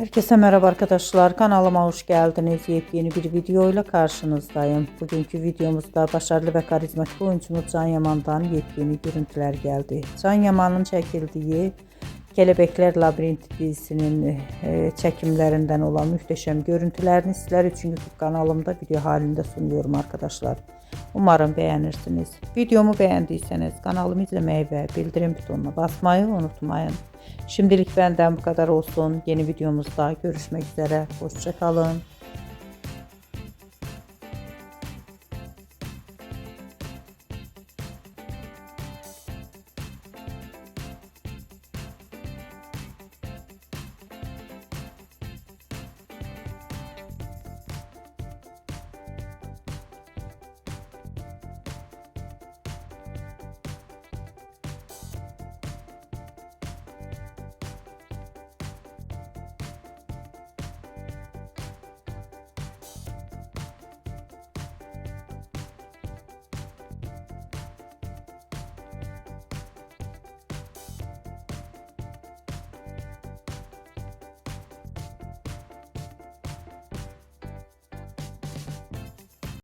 Herkese merhaba arkadaşlar, kanalıma hoş geldiniz. Yepyeni bir video ile karşınızdayım. Bugünkü videomuzda başarılı ve karizmatik oyuncumuz Can Yaman'dan yepyeni görüntüler geldi. Can Yaman'ın çekildiği Kelebekler Labirenti dizisinin çekimlerinden olan muhteşem görüntülerini sizler için YouTube kanalımda video halinde sunuyorum arkadaşlar. Umarım beğenirsiniz. Videomu beğendiyseniz kanalımı izlemeyi ve bildirim butonuna basmayı unutmayın. Şimdilik benden bu kadar olsun. Yeni videomuzda görüşmek üzere. Hoşça kalın.